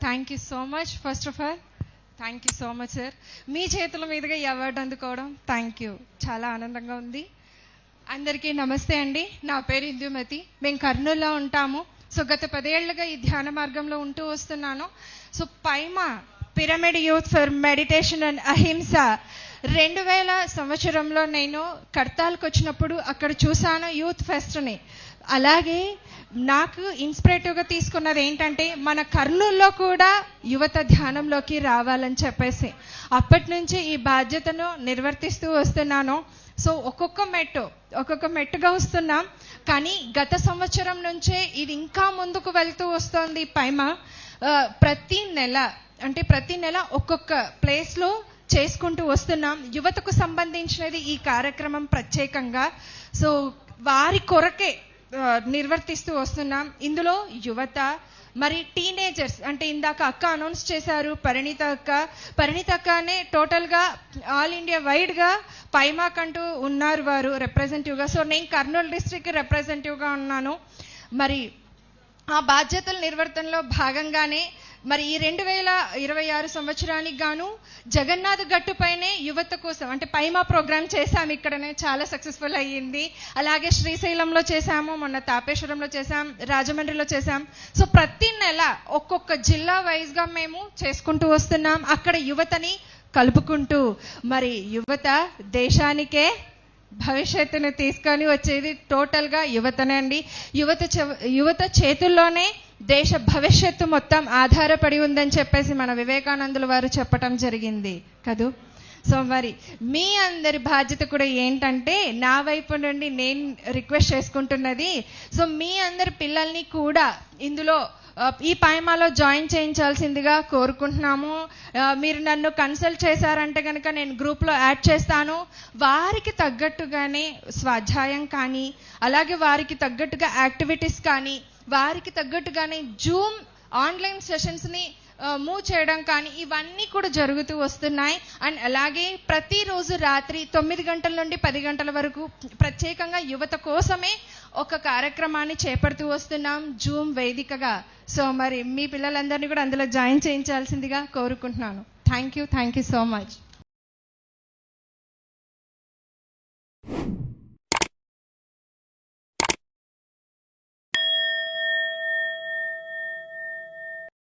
Thank you so much. First of all thank you so much sir. మీ చేతుల మీదుగా ఈ అవార్డు అందుకోవడం థ్యాంక్ యూ, చాలా ఆనందంగా ఉంది. అందరికీ నమస్తే అండి. నా పేరు ఇందుమతి. మేము కర్నూలులో ఉంటాము. సో గత 10 ఏళ్లుగా ఈ ధ్యాన మార్గంలో ఉంటూ వస్తున్నాను. So పైమా pyramid youth for meditation and అహింస 2000 సంవత్సరంలో నేను కడతాల్కి వచ్చినప్పుడు అక్కడ చూశాను యూత్ ఫెస్ట్ని. అలాగే నాకు ఇన్స్పిరేటివ్గా తీసుకున్నది ఏంటంటే మన కర్నూలులో కూడా యువత ధ్యానంలోకి రావాలని చెప్పేసి అప్పటి నుంచి ఈ బాధ్యతను నిర్వర్తిస్తూ వస్తున్నాను. సో ఒక్కొక్క మెట్టుగా వస్తున్నాం. కానీ గత సంవత్సరం నుంచే ఇది ఇంకా ముందుకు వెళ్తూ వస్తోంది. పైమా ప్రతి నెల ఒక్కొక్క ప్లేస్లో చేసుకుంటూ వస్తున్నాం. యువతకు సంబంధించినది ఈ కార్యక్రమం ప్రత్యేకంగా. సో వారి కొరకే నిర్వర్తిస్తూ వస్తున్నాం. ఇందులో యువత మరి టీనేజర్స్ అంటే ఇందాక అక్క అనౌన్స్ చేశారు పరిణీత అక్కనే టోటల్గా ఆల్ ఇండియా వైడ్గా పైమాకంటూ ఉన్నారు వారు రిప్రజెంటేటివ్గా. సో నేను కర్నూలు డిస్ట్రిక్ట్ రిప్రజెంటేటివ్గా ఉన్నాను. మరి ఆ బాధ్యతల నిర్వర్తనలో భాగంగానే మరి ఈ 2026 సంవత్సరానికి గాను జగన్నాథ్ గట్టుపైనే యువత కోసం అంటే పైమా ప్రోగ్రామ్ చేశాము. ఇక్కడనే చాలా సక్సెస్ఫుల్ అయ్యింది. అలాగే శ్రీశైలంలో చేశాము, మొన్న తాపేశ్వరంలో చేశాం, రాజమండ్రిలో చేశాం. సో ప్రతి నెల ఒక్కొక్క జిల్లా వైజ్గా మేము చేసుకుంటూ వస్తున్నాం. అక్కడ యువతని కలుపుకుంటూ మరి యువత దేశానికే భవిష్యత్తును తీసుకొని వచ్చేది టోటల్గా యువతనే అండి. యువత చేతుల్లోనే దేశ భవిష్యత్తు మొత్తం ఆధారపడి ఉందని చెప్పేసి మన వివేకానందుల వారు చెప్పటం జరిగింది కదూ. సో మరి మీ అందరి బాధ్యత కూడా ఏంటంటే నా వైపు నుండి నేను రిక్వెస్ట్ చేసుకుంటున్నది, సో మీ అందరి పిల్లల్ని కూడా ఇందులో ఈ పైమాలో జాయిన్ చేయించాల్సిందిగా కోరుకుంటున్నాము. మీరు నన్ను కన్సల్ట్ చేశారంటే కనుక నేను గ్రూప్లో యాడ్ చేస్తాను. వారికి తగ్గట్టుగానే స్వాధ్యాయం కానీ అలాగే వారికి తగ్గట్టుగా యాక్టివిటీస్ కానీ వారికి తగ్గట్టుగానే జూమ్ ఆన్లైన్ సెషన్స్ని మూవ్ చేయడం కానీ ఇవన్నీ కూడా జరుగుతూ వస్తున్నాయి. అండ్ అలాగే ప్రతిరోజు రాత్రి 9 గంటల నుండి 10 గంటల వరకు ప్రత్యేకంగా యువత కోసమే ఒక కార్యక్రమాన్ని చేపడుతూ వస్తున్నాం జూమ్ వేదికగా. సో మరి మీ పిల్లలందరినీ కూడా అందులో జాయిన్ చేయించాల్సిందిగా కోరుకుంటున్నాను. Thank you so much.